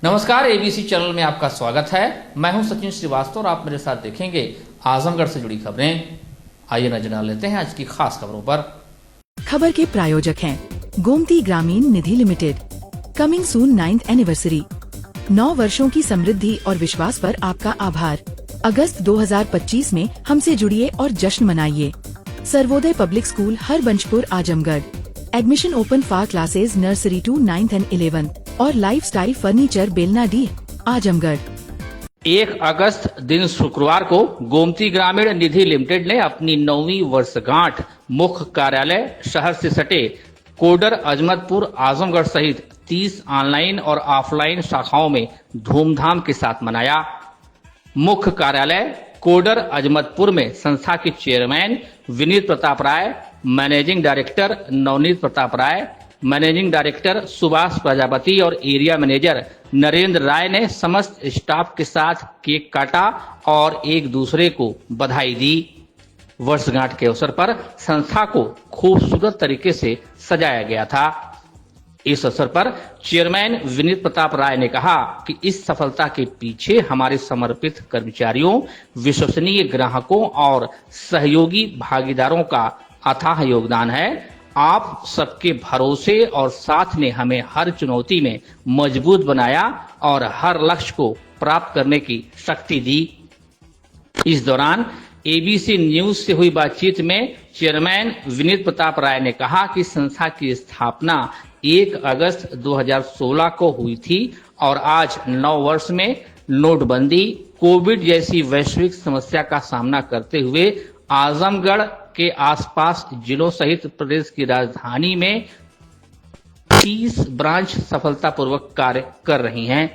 नमस्कार, ABC channel में आपका स्वागत है। मैं हूं सचिन श्रीवास्तव और आप मेरे साथ देखेंगे आजमगढ़ से जुड़ी खबरें। आइए नजर डाल लेते हैं आज की खास खबरों पर। खबर के प्रायोजक हैं Gomti Gramin Nidhi limited. Coming soon 9th anniversary. 9 वर्षों की समृद्धि और विश्वास पर आपका आभार। अगस्त 2025 में हमसे जुड़िए और जश्न मनाइए। Sarvodaya public school Harbanshpur Azamgarh. Admission open for classes nursery to 9th and 11th और लाइफस्टाइल फर्नीचर बेलना डी आजमगढ़। 1 अगस्त दिन शुक्रवार को गोमती ग्रामीण निधि लिमिटेड ने अपनी 9वीं वर्षगांठ मुख्य कार्यालय शहर से सटे कोडर अजमतपुर आजमगढ़ सहित 30 ऑनलाइन और ऑफलाइन शाखाओं में धूमधाम के साथ मनाया। मुख्य कार्यालय कोडर अजमतपुर में संस्था के चेयरमैन विनीत प्रताप राय, मैनेजिंग डायरेक्टर नवनीत प्रताप राय, मैनेजिंग डायरेक्टर सुभाष प्रजापति और एरिया मैनेजर नरेंद्र राय ने समस्त स्टाफ के साथ केक काटा और एक दूसरे को बधाई दी। वर्षगांठ के अवसर पर संस्था को खूबसूरत तरीके से सजाया गया था। इस अवसर पर चेयरमैन विनीत प्रताप राय ने कहा कि इस सफलता के पीछे हमारे समर्पित कर्मचारियों, विश्वसनीय ग्राहकों और सहयोगी भागीदारों का अथाह योगदान है। आप सबके भरोसे और साथ ने हमें हर चुनौती में मजबूत बनाया और हर लक्ष्य को प्राप्त करने की शक्ति दी। इस दौरान एबीसी न्यूज से हुई बातचीत में चेयरमैन विनीत प्रताप राय ने कहा कि संस्था की स्थापना 1 अगस्त 2016 को हुई थी और आज 9 वर्ष में नोटबंदी, कोविड जैसी वैश्विक समस्या का सामना करते हुए आजमगढ़ के आसपास जिलों सहित प्रदेश की राजधानी में 30 ब्रांच सफलतापूर्वक कार्य कर रही हैं।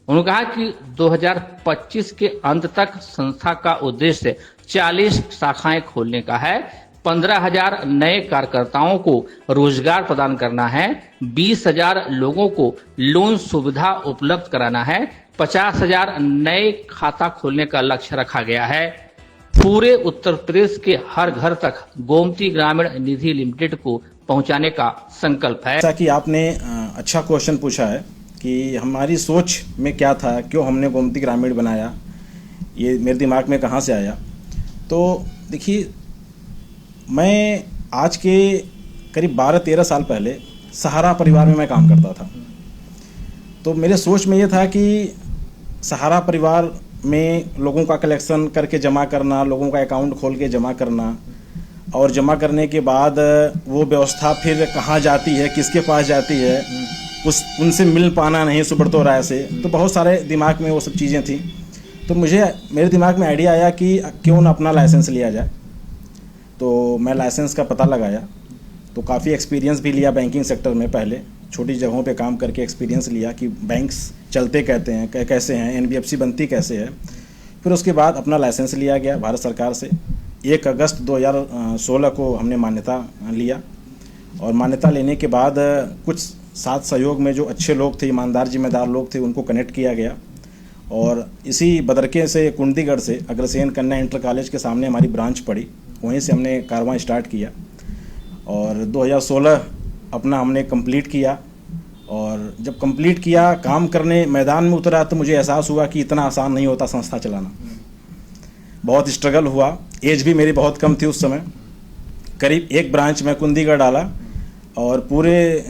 उन्होंने कहा कि 2025 के अंत तक संस्था का उद्देश्य 40 शाखाएं खोलने का है, 15,000 नए कार्यकर्ताओं को रोजगार प्रदान करना है, 20,000 लोगों को लोन सुविधा उपलब्ध कराना है, 50,000 नए खाता खोलने का लक्ष्य रखा गया है। पूरे उत्तर प्रदेश के हर घर तक गोमती ग्रामीण निधि लिमिटेड को पहुंचाने का संकल्प है। जैसा कि आपने अच्छा क्वेश्चन पूछा है कि हमारी सोच में क्या था, क्यों हमने गोमती ग्रामीण बनाया, ये मेरे दिमाग में कहाँ से आया। तो देखिए, मैं आज के करीब 12-13 साल पहले सहारा परिवार में मैं काम करता था। तो मेरे सोच में ये था कि सहारा परिवार में लोगों का कलेक्शन करके जमा करना, लोगों का अकाउंट खोल के जमा करना और जमा करने के बाद वो व्यवस्था फिर कहाँ जाती है, किसके पास जाती है, उनसे मिल पाना नहीं सुब्रतो राय से। तो बहुत सारे दिमाग में वो सब चीज़ें थी। तो मेरे दिमाग में आइडिया आया कि क्यों ना अपना लाइसेंस लिया जाए। तो मैं लाइसेंस का पता लगाया। तो काफ़ी एक्सपीरियंस भी लिया बैंकिंग सेक्टर में। पहले छोटी जगहों पे काम करके एक्सपीरियंस लिया कि बैंक्स चलते कहते हैं कैसे हैं, एनबीएफसी बनती कैसे है। फिर उसके बाद अपना लाइसेंस लिया गया भारत सरकार से। 1 अगस्त 2016 को हमने मान्यता लिया और मान्यता लेने के बाद कुछ साथ सहयोग में जो अच्छे लोग थे, ईमानदार जिम्मेदार लोग थे, उनको कनेक्ट किया गया और इसी बदरके से कुंडीगढ़ से अग्रसेन कन्या इंटर कॉलेज के सामने हमारी ब्रांच पड़ी, वहीं से हमने कारवां स्टार्ट किया और 2016 अपना हमने कंप्लीट किया। और जब कंप्लीट किया, काम करने मैदान में उतरा तो मुझे एहसास हुआ कि इतना आसान नहीं होता संस्था चलाना। बहुत स्ट्रगल हुआ। एज भी मेरी बहुत कम थी उस समय। करीब एक ब्रांच में कुंडीगढ़ डाला और पूरे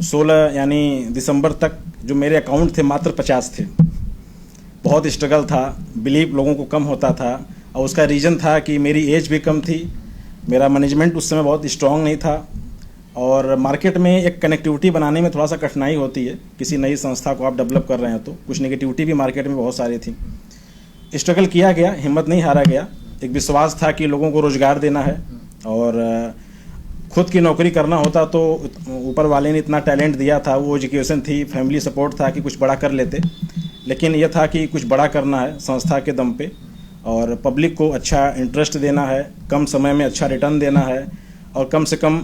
16 यानी दिसंबर तक जो मेरे अकाउंट थे मात्र 50 थे। बहुत स्ट्रगल था, बिलीव लोगों को कम होता था और उसका रीज़न था कि मेरी एज भी कम थी, मेरा मैनेजमेंट उस समय बहुत स्ट्रांग नहीं था और मार्केट में एक कनेक्टिविटी बनाने में थोड़ा सा कठिनाई होती है। किसी नई संस्था को आप डेवलप कर रहे हैं तो कुछ नेगेटिविटी भी मार्केट में बहुत सारी थी। स्ट्रगल किया गया, हिम्मत नहीं हारा गया। एक विश्वास था कि लोगों को रोजगार देना है और खुद की नौकरी करना होता तो ऊपर वाले ने इतना टैलेंट दिया था, वो एजुकेशन थी, फैमिली सपोर्ट था कि कुछ बड़ा कर लेते। लेकिन यह था कि कुछ बड़ा करना है संस्था के दम पे और पब्लिक को अच्छा इंटरेस्ट देना है, कम समय में अच्छा रिटर्न देना है और कम से कम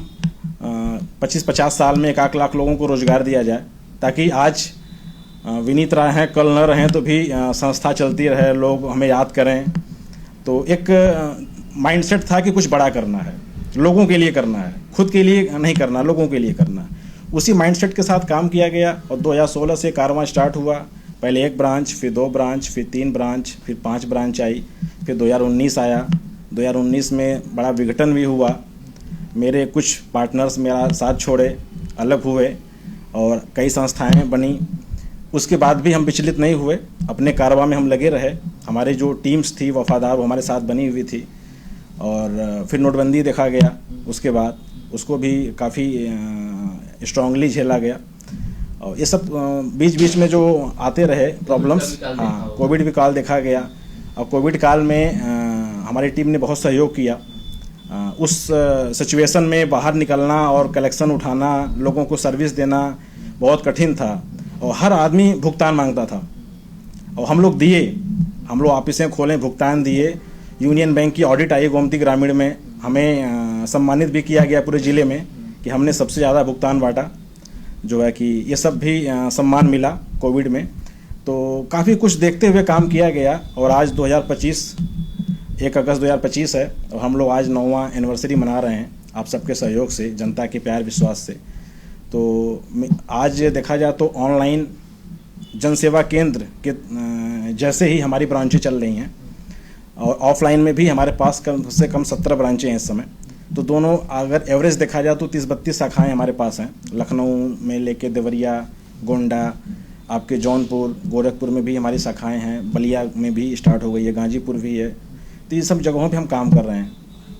25-50 साल में 1 लाख लोगों को रोजगार दिया जाए, ताकि आज विनीत राय हैं, कल न रहें तो भी संस्था चलती रहे, लोग हमें याद करें। तो एक माइंडसेट था कि कुछ बड़ा करना है, लोगों के लिए करना है, खुद के लिए नहीं करना, लोगों के लिए करना है। उसी माइंडसेट के साथ काम किया गया और 2016 से कारवां स्टार्ट हुआ। पहले 1 ब्रांच, फिर 2 ब्रांच, फिर 3 ब्रांच, फिर 5 ब्रांच आई। फिर 2019 आया। 2019 में बड़ा विघटन भी हुआ। मेरे कुछ पार्टनर्स मेरा साथ छोड़े, अलग हुए और कई संस्थाएं बनी। उसके बाद भी हम विचलित नहीं हुए, अपने कारवां में हम लगे रहे। हमारी जो टीम्स थी वफादार, वो हमारे साथ बनी हुई थी। और फिर नोटबंदी देखा गया, उसके बाद उसको भी काफ़ी स्ट्रांगली झेला गया। और ये सब बीच बीच में जो आते रहे प्रॉब्लम्स, हाँ, कोविड भी काल देखा गया। और कोविड काल में हमारी टीम ने बहुत सहयोग किया। उस सिचुएशन में बाहर निकलना और कलेक्शन उठाना, लोगों को सर्विस देना बहुत कठिन था और हर आदमी भुगतान मांगता था और हम लोग दिए। हम लोग ऑफिसें खोलें, भुगतान दिए। यूनियन बैंक की ऑडिट आई गोमती ग्रामीण में, हमें सम्मानित भी किया गया पूरे ज़िले में कि हमने सबसे ज़्यादा भुगतान बांटा, जो है कि ये सब भी सम्मान मिला कोविड में। तो काफ़ी कुछ देखते हुए काम किया गया। और आज 2025, 1 अगस्त 2025 है और हम लोग आज 9वां एनिवर्सरी मना रहे हैं, आप सबके सहयोग से, जनता के प्यार विश्वास से। तो आज देखा जाए तो ऑनलाइन जनसेवा केंद्र के जैसे ही हमारी ब्रांचें चल रही हैं और ऑफलाइन में भी हमारे पास कम से कम 17 ब्रांचें हैं इस समय। तो दोनों अगर एवरेज देखा जाए तो 30-32 शाखाएं हमारे पास हैं। लखनऊ में लेके देवरिया, गोंडा, आपके जौनपुर, गोरखपुर में भी हमारी शाखाएं हैं, बलिया में भी स्टार्ट हो गई है, गाजीपुर भी है। तो ये सब जगहों पे हम काम कर रहे हैं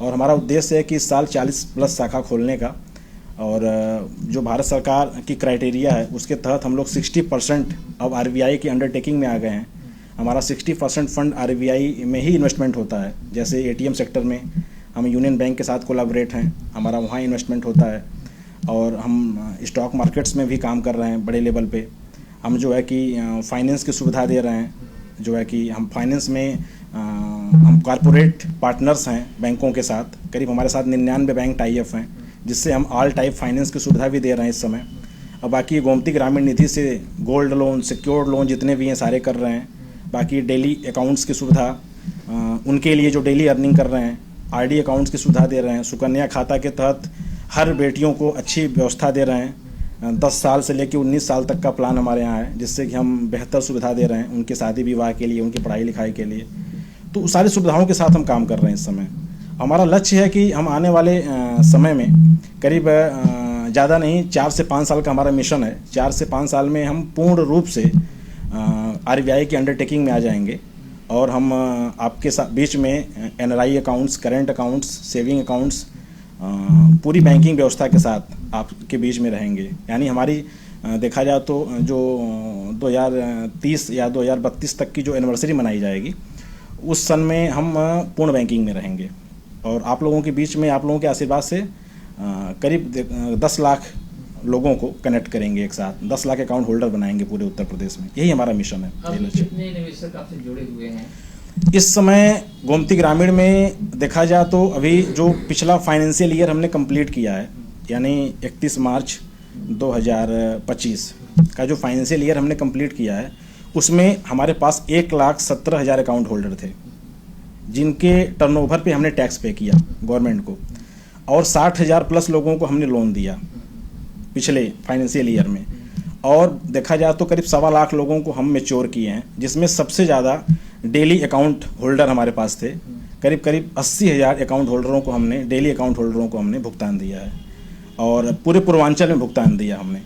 और हमारा उद्देश्य है कि इस साल 40+ शाखा खोलने का। और जो भारत सरकार की क्राइटेरिया है उसके तहत हम लोग 60% अब RBI की अंडरटेकिंग में आ गए हैं। हमारा 60% फंड RBI में ही इन्वेस्टमेंट होता है। जैसे ATM सेक्टर में हम यूनियन बैंक के साथ कोलैबोरेट हैं, हमारा वहाँ इन्वेस्टमेंट होता है। और हम स्टॉक मार्केट्स में भी काम कर रहे हैं बड़े लेवल पे। हम जो है कि फाइनेंस की सुविधा दे रहे हैं, जो है कि हम फाइनेंस में हम कॉरपोरेट पार्टनर्स हैं बैंकों के साथ। करीब हमारे साथ 99 बैंक टाई अप हैं, जिससे हम ऑल टाइप फाइनेंस की सुविधा भी दे रहे हैं इस समय। और बाकी गोमती ग्रामीण निधि से गोल्ड लोन, सिक्योर्ड लोन जितने भी हैं सारे कर रहे हैं। बाकी डेली अकाउंट्स की सुविधा उनके लिए जो डेली अर्निंग कर रहे हैं, RD अकाउंट्स की सुविधा दे रहे हैं। सुकन्या खाता के तहत हर बेटियों को अच्छी व्यवस्था दे रहे हैं। 10 साल से लेकर 19 साल तक का प्लान हमारे यहाँ है, जिससे कि हम बेहतर सुविधा दे रहे हैं उनके शादी विवाह के लिए, उनकी पढ़ाई लिखाई के लिए। तो सारी सुविधाओं के साथ हम काम कर रहे हैं इस समय। हमारा लक्ष्य है कि हम आने वाले समय में करीब ज़्यादा नहीं, 4 से 5 साल का हमारा मिशन है। 4 से 5 साल में हम पूर्ण रूप से RBI की अंडरटेकिंग में आ जाएंगे और हम आपके साथ बीच में NRI accounts, current accounts, saving accounts, पूरी बैंकिंग व्यवस्था के साथ आपके बीच में रहेंगे। यानी हमारी देखा जाए तो जो 2030 या 2032 तक की जो एनिवर्सरी मनाई जाएगी, उस सन में हम पूर्ण बैंकिंग में रहेंगे। और आप लोगों के बीच में, आप लोगों के आशीर्वाद से करीब 10 लाख लोगों को कनेक्ट करेंगे एक साथ। 10 लाख अकाउंट होल्डर बनाएंगे पूरे उत्तर प्रदेश में। यही हमारा मिशन है। कितने निवेशक आपसे जुड़े हुए हैं इस समय गोमती ग्रामीण में? देखा जाए तो अभी जो पिछला फाइनेंशियल ईयर हमने कंप्लीट किया है, यानी 31 मार्च 2025 का जो फाइनेंशियल ईयर हमने कंप्लीट किया है, उसमें हमारे पास 1,17,000 अकाउंट होल्डर थे, जिनके टर्नओवर पे हमने टैक्स पे किया गवर्नमेंट को। और 60,000 प्लस लोगों को हमने लोन दिया पिछले फाइनेंशियल ईयर में। और देखा जाए तो करीब 1.25 लाख लोगों को हम मैच्योर किए हैं, जिसमें सबसे ज़्यादा डेली अकाउंट होल्डर हमारे पास थे। करीब 80,000 अकाउंट होल्डरों को हमने, डेली अकाउंट होल्डरों को हमने भुगतान दिया है और पूरे पूर्वांचल में भुगतान दिया हमने।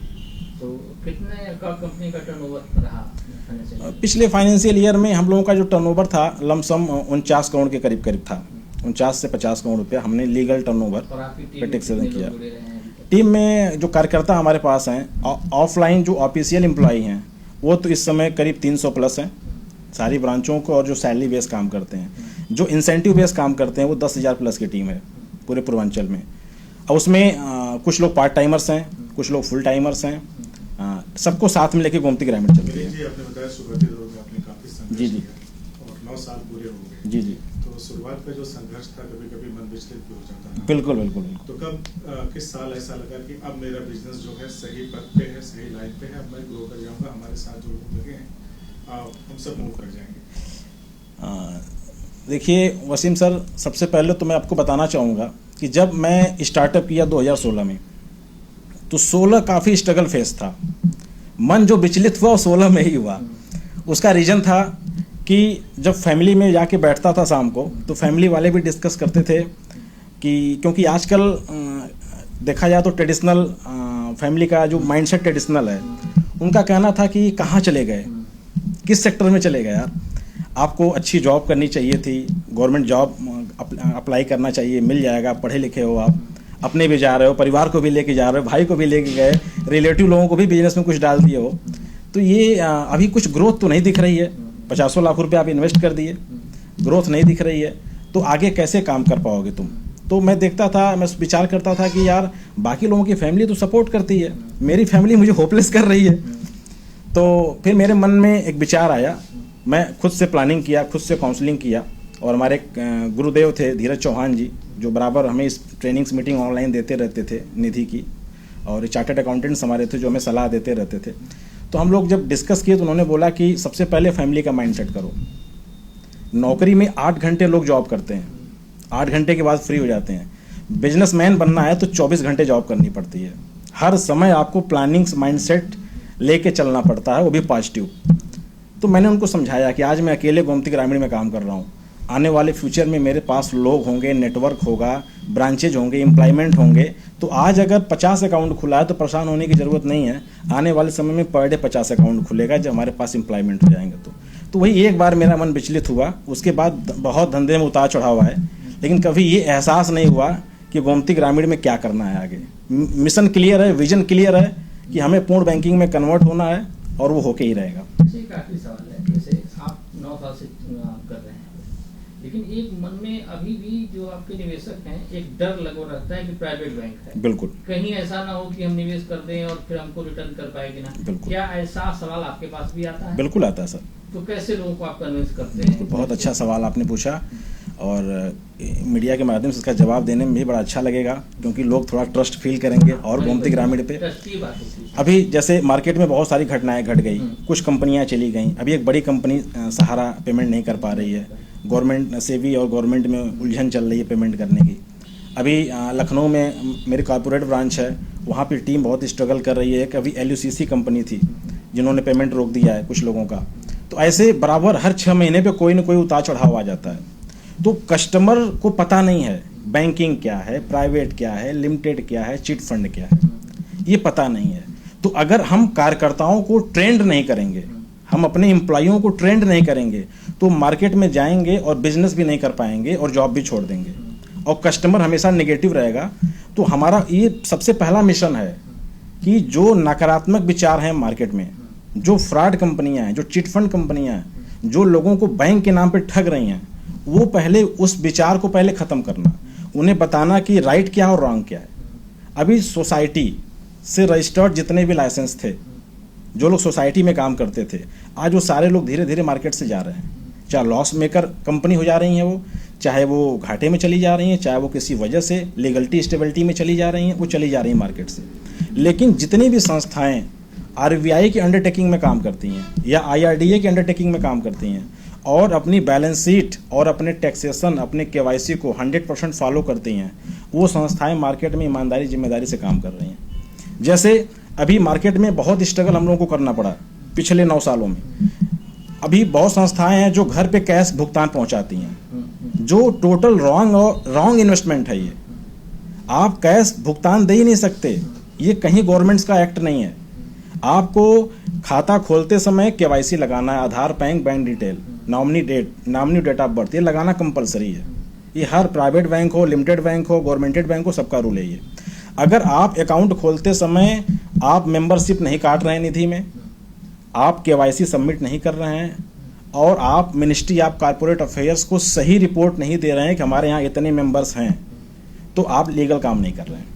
तो कितने का कंपनी का टर्नओवर रहा पिछले फाइनेंशियल ईयर में? हम लोगों का जो टर्नओवर था लमसम 49 करोड़ के करीब था। 49 से 50 करोड़ रुपया हमने लीगल टर्नओवर पे टैक्स किया। टीम में जो कार्यकर्ता हमारे पास हैं, ऑफलाइन जो ऑफिशियल एम्प्लॉई हैं, वो तो इस समय करीब 300 प्लस हैं सारी ब्रांचों को, और जो सैलरी बेस काम करते हैं, जो इंसेंटिव बेस काम करते हैं, वो 10,000 प्लस की टीम है पूरे पूर्वांचल में। और उसमें कुछ लोग पार्ट टाइमर्स हैं, कुछ लोग फुल टाइमर्स हैं, सबको साथ में लेके गोमती ग्रामीण चलती है। जी, आपने बताया शुरुआती दौर में आपने काफी संघर्ष जी किया और 9 साल पूरे हो गए। जी। तो शुरुआत का जो संघर्ष था, कभी कभी मन विचलित भी हो जाता है। बिल्कुल। तो कब किस साल ऐसा लगा कि अब मेरा बिजनेस जो है सही पथ पे है, सही लाइन पे है, अब मैं ग्रो कर जाऊंगा, हमारे साथ जो लोग लगे हैं हम सब मूव कर जाएंगे? देखिए वसीम सर, सबसे पहले तो मैं आपको बताना चाहूँगा कि जब मैं स्टार्टअप किया 2016 में, तो 16 काफ़ी स्ट्रगल फेस था। मन जो विचलित हुआ वो 16 में ही हुआ। उसका रीज़न था कि जब फैमिली में जाके बैठता था शाम को, तो फैमिली वाले भी डिस्कस करते थे कि क्योंकि आजकल देखा जाए तो ट्रेडिशनल फैमिली का जो माइंडसेट ट्रेडिशनल है, उनका कहना था कि कहाँ चले गए, किस सेक्टर में चले गए यार, आपको अच्छी जॉब करनी चाहिए थी, गवर्नमेंट जॉब अप्लाई करना चाहिए, मिल जाएगा, पढ़े लिखे हो आप, अपने भी जा रहे हो, परिवार को भी लेके जा रहे हो, भाई को भी लेके गए, रिलेटिव लोगों को भी बिजनेस में कुछ डाल दिए हो, तो ये अभी कुछ ग्रोथ तो नहीं दिख रही है, 50 लाख रुपए आप इन्वेस्ट कर दिए, ग्रोथ नहीं दिख रही है, तो आगे कैसे काम कर पाओगे तुम। तो मैं देखता था, मैं विचार करता था कि यार बाकी लोगों की फैमिली तो सपोर्ट करती है, मेरी फैमिली मुझे होपलेस कर रही है। तो फिर मेरे मन में एक विचार आया, मैं खुद से प्लानिंग किया, खुद से काउंसलिंग किया, और हमारे गुरुदेव थे धीरज चौहान जी, जो बराबर हमें इस ट्रेनिंग्स मीटिंग ऑनलाइन देते रहते थे निधि की, और चार्टर्ड अकाउंटेंट्स हमारे थे जो हमें सलाह देते रहते थे। तो हम लोग जब डिस्कस किए तो उन्होंने बोला कि सबसे पहले फैमिली का माइंडसेट करो। नौकरी में 8 घंटे लोग जॉब करते हैं, 8 घंटे के बाद फ्री हो जाते हैं। बिजनेसमैन बनना है तो 24 घंटे जॉब करनी पड़ती है, हर समय आपको प्लानिंग्स माइंडसेट लेके चलना पड़ता है, वो भी पॉजिटिव। तो मैंने उनको समझाया कि आज मैं अकेले गोमती ग्रामीण में काम कर रहा हूँ, आने वाले फ्यूचर में मेरे पास लोग होंगे, नेटवर्क होगा, ब्रांचेज होंगे, एम्प्लॉयमेंट होंगे, तो आज अगर 50 अकाउंट खुला है तो परेशान होने की ज़रूरत नहीं है, आने वाले समय में पर डे 50 अकाउंट खुलेगा जब हमारे पास एम्प्लॉयमेंट हो जाएंगे। तो वही एक बार मेरा मन विचलित हुआ, उसके बाद बहुत धंधे में उतार चढ़ाव है, लेकिन कभी ये एहसास नहीं हुआ कि गोमती ग्रामीण में क्या करना है आगे। मिशन क्लियर है, विजन क्लियर है कि हमें पूर्ण बैंकिंग में कन्वर्ट होना है, और वो होके ही रहेगा। एक आखिरी सवाल है, जैसे आप 9 साल से कर रहे हैं, लेकिन एक मन में अभी भी जो आपके निवेशक हैं एक डर लगा रहता है कि प्राइवेट बैंक है, बिल्कुल, कहीं ऐसा ना हो कि हम निवेश कर दें और फिर हमको रिटर्न कर पाएगी ना। बिल्कुल। क्या ऐसा सवाल आपके पास भी आता है? बिल्कुल आता है सर। तो कैसे लोगों को आप कन्विंस करते हैं? बहुत अच्छा सवाल आपने पूछा, और मीडिया के माध्यम से इसका जवाब देने में भी बड़ा अच्छा लगेगा, क्योंकि लोग थोड़ा ट्रस्ट फील करेंगे और गोमती ग्रामीण पे। अभी जैसे मार्केट में बहुत सारी घटनाएं घट गई, कुछ कंपनियां चली गई, अभी एक बड़ी कंपनी सहारा पेमेंट नहीं कर पा रही है, गवर्नमेंट से भी और गवर्नमेंट में उलझन चल रही है पेमेंट करने की। अभी लखनऊ में मेरी कॉर्पोरेट ब्रांच है, वहाँ पर टीम बहुत स्ट्रगल कर रही है। अभी LUCC कंपनी थी जिन्होंने पेमेंट रोक दिया है कुछ लोगों का। तो ऐसे बराबर हर 6 महीने पे कोई ना कोई उतार चढ़ाव आ जाता है। तो कस्टमर को पता नहीं है बैंकिंग क्या है, प्राइवेट क्या है, लिमिटेड क्या है, चिट फंड क्या है, ये पता नहीं है। तो अगर हम कार्यकर्ताओं को ट्रेंड नहीं करेंगे, हम अपने एम्प्लॉइयों को ट्रेंड नहीं करेंगे, तो मार्केट में जाएंगे और बिजनेस भी नहीं कर पाएंगे और जॉब भी छोड़ देंगे, और कस्टमर हमेशा नेगेटिव रहेगा। तो हमारा ये सबसे पहला मिशन है कि जो नकारात्मक विचार हैं मार्केट में, जो फ्रॉड कंपनियां हैं, जो चिट फंड कंपनियां हैं, जो लोगों को बैंक के नाम पे ठग रही हैं, वो पहले उस विचार को पहले ख़त्म करना, उन्हें बताना कि राइट क्या है और रॉन्ग क्या है। अभी सोसाइटी से रजिस्टर्ड जितने भी लाइसेंस थे, जो लोग सोसाइटी में काम करते थे, आज वो सारे लोग धीरे धीरे मार्केट से जा रहे हैं। चाहे लॉस मेकर कंपनी हो जा रही हैं वो, चाहे वो घाटे में चली जा रही हैं, चाहे वो किसी वजह से लीगलिटी स्टेबिलिटी में चली जा रही हैं, वो चली जा रही हैं मार्केट से। लेकिन जितनी भी संस्थाएँ RBI की अंडरटेकिंग में काम करती हैं या IRDA की अंडरटेकिंग में काम करती हैं और अपनी बैलेंस शीट और अपने टैक्सेशन, अपने KYC को 100% फॉलो करती हैं, वो संस्थाएं मार्केट में ईमानदारी जिम्मेदारी से काम कर रही हैं। जैसे अभी मार्केट में बहुत स्ट्रगल हम लोगों को करना पड़ा पिछले 9 सालों में। अभी बहुत संस्थाएं हैं जो घर पे कैश भुगतान पहुंचाती हैं, जो टोटल रॉन्ग इन्वेस्टमेंट है। ये आप कैश भुगतान दे ही नहीं सकते, ये कहीं गवर्नमेंट्स का एक्ट नहीं है। आपको खाता खोलते समय KYC लगाना है, Aadhaar, bank detail, nominee date of birth, ये लगाना कंपलसरी है। ये हर प्राइवेट बैंक हो, लिमिटेड बैंक हो, गवर्नमेंटेड बैंक हो, सबका रूल है ये। अगर आप अकाउंट खोलते समय आप मेंबरशिप नहीं काट रहे हैं निधि में, आप KYC सबमिट नहीं कर रहे हैं, और आप मिनिस्ट्री ऑफ कॉर्पोरेट अफेयर्स को सही रिपोर्ट नहीं दे रहे हैं कि हमारे यहाँ इतने मेंबर्स हैं, तो आप लीगल काम नहीं कर रहे हैं।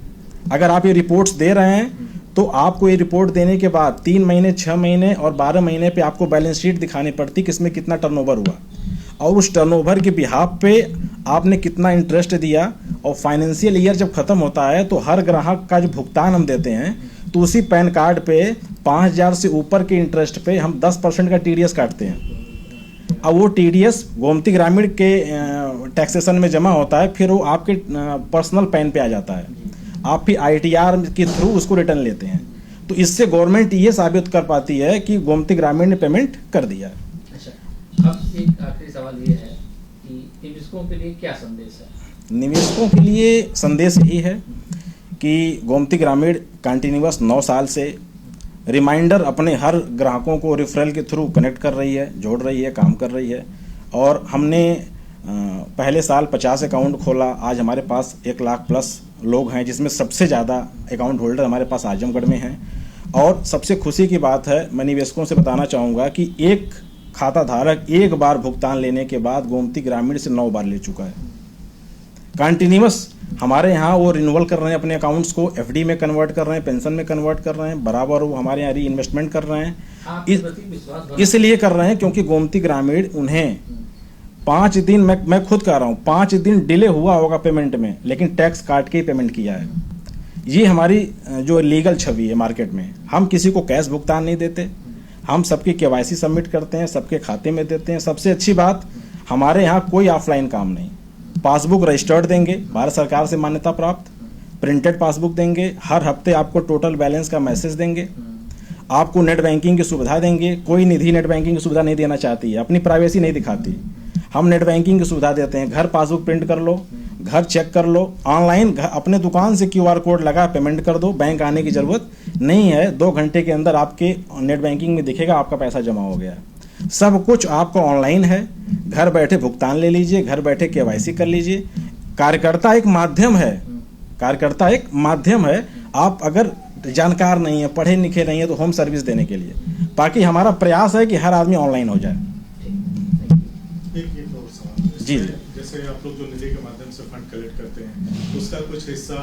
अगर आप ये रिपोर्ट्स दे रहे हैं तो आपको ये रिपोर्ट देने के बाद 3 महीने, 6 महीने और 12 महीने पे आपको बैलेंस शीट दिखानी पड़ती कि इसमें कितना टर्नओवर हुआ, और उस टर्नओवर के बिहाफ पे आपने कितना इंटरेस्ट दिया। और फाइनेंशियल ईयर जब खत्म होता है तो हर ग्राहक का जो भुगतान हम देते हैं, तो उसी पैन कार्ड पे 5,000 से ऊपर के इंटरेस्ट पे हम 10% का TDS काटते हैं। अब वो TDS गोमती ग्रामीण के टैक्सेशन में जमा होता है, फिर वो आपके पर्सनल पैन पे आ जाता है, आप फिर ITR के थ्रू उसको रिटर्न लेते हैं। तो इससे गवर्नमेंट ये साबित कर पाती है कि गोमती ग्रामीण ने पेमेंट कर दिया है। अब एक आखिरी सवाल ये है कि निवेशकों के लिए क्या संदेश है? निवेशकों के लिए संदेश यही है कि गोमती ग्रामीण कंटिन्यूअस 9 साल से रिमाइंडर अपने हर ग्राहकों को रेफरल के थ्रू कनेक्ट कर रही है, जोड़ रही है, काम कर रही है। और हमने पहले साल 50 अकाउंट खोला, आज हमारे पास 1 लाख प्लस लोग हैं, जिसमें सबसे ज़्यादा अकाउंट होल्डर हमारे पास आजमगढ़ में हैं। और सबसे खुशी की बात है, मैं निवेशकों से बताना चाहूँगा कि एक खाता धारक एक बार भुगतान लेने के बाद गोमती ग्रामीण से 9 बार ले चुका है। कंटिन्यूअस हमारे यहाँ वो रिन्यूअल कर रहे हैं, अपने अकाउंट्स को एफडी में कन्वर्ट कर रहे हैं, पेंशन में कन्वर्ट कर रहे हैं, बराबर वो हमारे यहाँ री इन्वेस्टमेंट कर रहे हैं। इसलिए कर रहे हैं क्योंकि गोमती ग्रामीण उन्हें 5 दिन, मैं खुद कह रहा हूँ, 5 दिन डिले हुआ होगा पेमेंट में, लेकिन टैक्स काट के ही पेमेंट किया है। ये हमारी जो लीगल छवि है मार्केट में। हम किसी को कैश भुगतान नहीं देते, हम सबकी केवाईसी सबमिट करते हैं, सबके खाते में देते हैं। सबसे अच्छी बात, हमारे यहाँ कोई ऑफलाइन काम नहीं। पासबुक रजिस्टर्ड देंगे, भारत सरकार से मान्यता प्राप्त, प्रिंटेड पासबुक देंगे, हर हफ्ते आपको टोटल बैलेंस का मैसेज देंगे, आपको नेट बैंकिंग की सुविधा देंगे। कोई निधि नेट बैंकिंग की सुविधा नहीं देना चाहती है, अपनी प्राइवेसी नहीं दिखाती। हम नेट बैंकिंग की सुविधा देते हैं, घर पासबुक प्रिंट कर लो, घर चेक कर लो, ऑनलाइन अपने दुकान से QR कोड लगा पेमेंट कर दो, बैंक आने की जरूरत नहीं है। 2 घंटे के अंदर आपके नेट बैंकिंग में दिखेगा आपका पैसा जमा हो गया है। सब कुछ आपको ऑनलाइन है, घर बैठे भुगतान ले लीजिए, घर बैठे KYC कर लीजिए। कार्यकर्ता एक माध्यम है, कार्यकर्ता एक माध्यम है। आप अगर जानकार नहीं है, पढ़े लिखे नहीं है, तो होम सर्विस देने के लिए, बाकी हमारा प्रयास है कि हर आदमी ऑनलाइन हो जाए। एक और सवाल जी। जैसे आप लोग जो निधि के माध्यम से फंड कलेक्ट करते हैं, उसका कुछ हिस्सा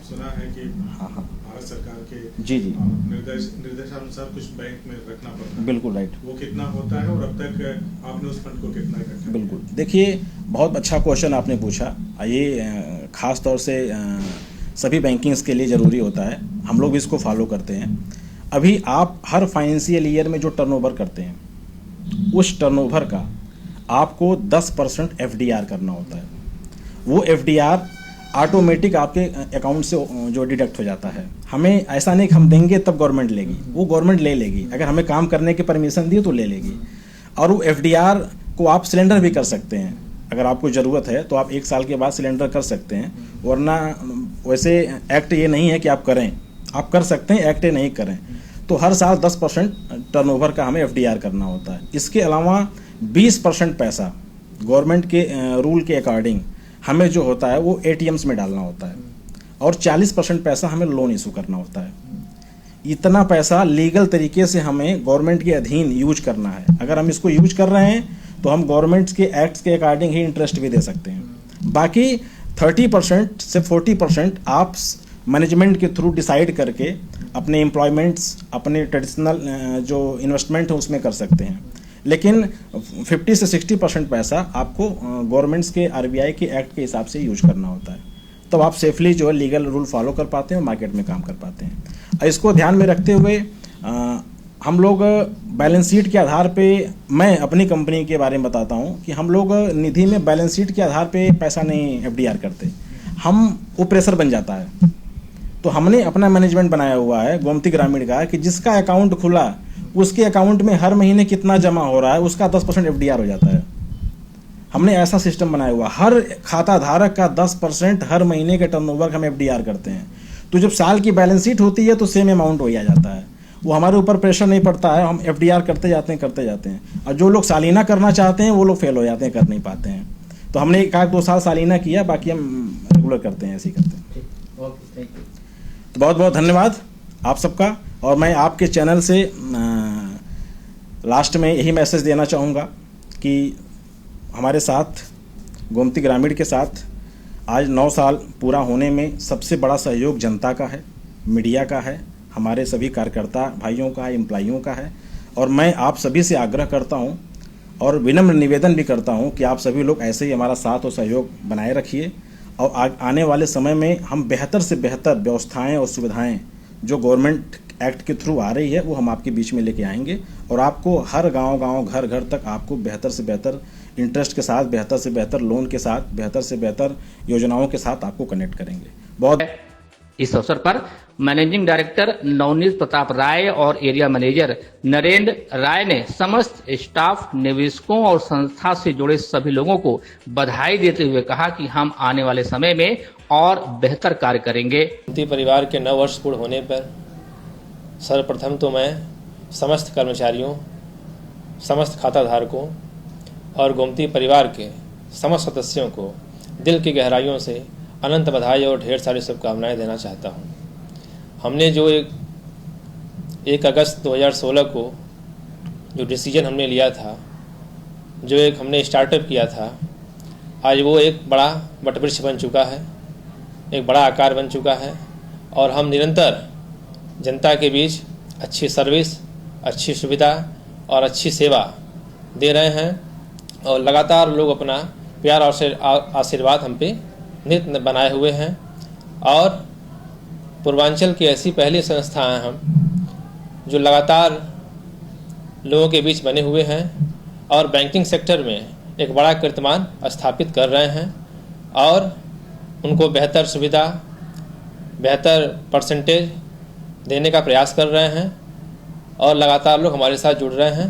सुना है कि भारत सरकार के जी निर्देशानुसार कुछ बैंक में रखना पड़ता है। बिल्कुल राइट। वो कितना होता है और अब तक आपने उस फंड को कितना इकट्ठा? बिल्कुल, देखिए बहुत अच्छा क्वेश्चन आपने पूछा। ये खास तौर से सभी बैंकिंग्स के लिए ज़रूरी होता है, हम लोग भी इसको फॉलो करते हैं। अभी आप हर फाइनेंशियल ईयर में जो टर्नओवर करते हैं, उस टर्नओवर का आपको 10% FDR करना होता है। वो FDR ऑटोमेटिक आपके अकाउंट से जो डिडक्ट हो जाता है। हमें ऐसा नहीं कि हम देंगे तब गवर्नमेंट लेगी, वो गवर्नमेंट ले लेगी। अगर हमें काम करने की परमिशन दी तो ले लेगी। और वो FDR को आप सिलेंडर भी कर सकते हैं, अगर आपको ज़रूरत है तो आप 1 साल के बाद सिलेंडर कर सकते हैं। वरना वैसे एक्ट ये नहीं है कि आप करें, आप कर सकते हैं, एक्ट ये नहीं करें। तो हर साल 10% टर्नओवर का हमें FDR करना होता है। इसके अलावा 20% पैसा गवर्नमेंट के रूल के अकॉर्डिंग हमें जो होता है वो ATMs में डालना होता है, और 40% पैसा हमें लोन इशू करना होता है। इतना पैसा लीगल तरीके से हमें गवर्नमेंट के अधीन यूज करना है। अगर हम इसको यूज कर रहे हैं तो हम गवर्नमेंट के एक्ट्स के अकॉर्डिंग ही इंटरेस्ट भी दे सकते हैं। बाकी 30% से 40% आप मैनेजमेंट के थ्रू डिसाइड करके अपने एम्प्लॉयमेंट्स, अपने ट्रेडिशनल जो इन्वेस्टमेंट है उसमें कर सकते हैं। लेकिन 50 से 60% पैसा आपको गवर्नमेंट्स के RBI के एक्ट के हिसाब से यूज करना होता है। तब आप सेफली जो है लीगल रूल फॉलो कर पाते हैं और मार्केट में काम कर पाते हैं। इसको ध्यान में रखते हुए हम लोग बैलेंस शीट के आधार पे, मैं अपनी कंपनी के बारे में बताता हूँ कि हम लोग निधि में बैलेंस शीट के आधार पे पैसा नहीं FDR करते, हम वो प्रेशर बन जाता है। तो हमने अपना मैनेजमेंट बनाया हुआ है गोमती ग्रामीण का कि जिसका अकाउंट खुला उसके अकाउंट में हर महीने कितना जमा हो रहा है उसका 10% FDR हो जाता है। हमने ऐसा सिस्टम बनाया हुआ, हर खाता धारक का 10% हर महीने के टर्नओवर हम FDR करते हैं। तो जब साल की बैलेंस शीट होती है तो सेम अमाउंट हो ही आ जाता है, वो हमारे ऊपर प्रेशर नहीं पड़ता है। हम FDR करते जाते हैं। और जो लोग सालाना करना चाहते हैं वो लोग फेल हो जाते हैं, कर नहीं पाते हैं। तो हमने 1-2 साल सालाना किया, बाकी हम रेगुलर करते हैं, ऐसे ही करते हैं। Thank you. तो बहुत बहुत धन्यवाद आप सबका। और मैं आपके चैनल से लास्ट में यही मैसेज देना चाहूँगा कि हमारे साथ गोमती ग्रामीण के साथ आज 9 साल पूरा होने में सबसे बड़ा सहयोग जनता का है, मीडिया का है, हमारे सभी कार्यकर्ता भाइयों का, एम्प्लॉइयों का है। और मैं आप सभी से आग्रह करता हूं और विनम्र निवेदन भी करता हूं कि आप सभी लोग ऐसे ही हमारा साथ और सहयोग बनाए रखिए। और आने वाले समय में हम बेहतर से बेहतर व्यवस्थाएं और सुविधाएं जो गवर्नमेंट एक्ट के थ्रू आ रही है वो हम आपके बीच में लेके आएंगे, और आपको हर गांव घर घर तक आपको बेहतर से बेहतर इंटरेस्ट के साथ, बेहतर से बेहतर लोन के साथ, बेहतर से बेहतर योजनाओं के साथ आपको कनेक्ट करेंगे। बहुत इस अवसर पर मैनेजिंग डायरेक्टर नवनीत प्रताप राय और एरिया मैनेजर नरेंद्र राय ने समस्त स्टाफ, निवेशकों और संस्था से जुड़े सभी लोगों को बधाई देते हुए कहा कि हम आने वाले समय में और बेहतर कार्य करेंगे। गोमती परिवार के 9 वर्ष पूर्ण होने पर सर्वप्रथम तो मैं समस्त कर्मचारियों, समस्त खाताधारकों और गोमती परिवार के समस्त सदस्यों को दिल की गहराइयों से अनंत बधाई और ढेर सारी शुभकामनाएं देना चाहता हूं। हमने जो 1 अगस्त 2016 को जो डिसीजन हमने लिया था, जो एक हमने स्टार्टअप किया था, आज वो एक बड़ा वटवृक्ष बन चुका है, एक बड़ा आकार बन चुका है और हम निरंतर जनता के बीच अच्छी सर्विस, अच्छी सुविधा और अच्छी सेवा दे रहे हैं और लगातार लोग अपना प्यार और आशीर्वाद हम पे नित्य बनाए हुए हैं। और पूर्वांचल की ऐसी पहली संस्था हैं हम जो लगातार लोगों के बीच बने हुए हैं और बैंकिंग सेक्टर में एक बड़ा कीर्तिमान स्थापित कर रहे हैं और उनको बेहतर सुविधा, बेहतर परसेंटेज देने का प्रयास कर रहे हैं और लगातार लोग हमारे साथ जुड़ रहे हैं।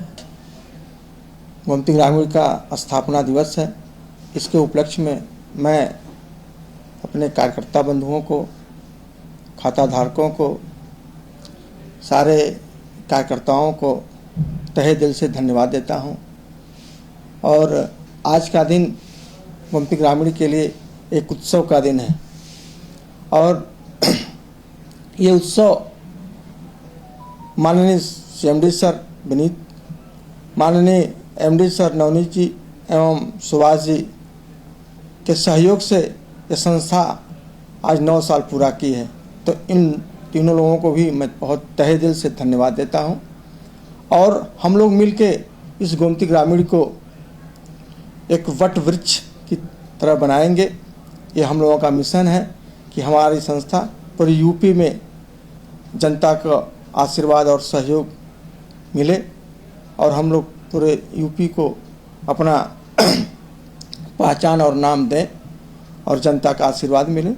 गोमती ग्रामीण का स्थापना दिवस है। इसके उपलक्ष्य में मैं अपने कार्यकर्ता बंधुओं को, खाताधारकों को, सारे कार्यकर्ताओं को तहे दिल से धन्यवाद देता हूं। और आज का दिन गोमती ग्रामीण के लिए एक उत्सव का दिन है और ये उत्सव माननीय CMD सर विनीत, माननीय MD सर नवनीत जी एवं सुभाष जी के सहयोग से ये संस्था आज 9 साल पूरा की है। तो इन तीनों लोगों को भी मैं बहुत तहे दिल से धन्यवाद देता हूं और हम लोग मिलके इस गोमती ग्रामीण को एक वट वृक्ष की तरह बनाएंगे। ये हम लोगों का मिशन है कि हमारी संस्था पूरी यूपी में जनता का आशीर्वाद और सहयोग मिले और हम लोग पूरे यूपी को अपना पहचान और नाम दें और जनता का आशीर्वाद मिले।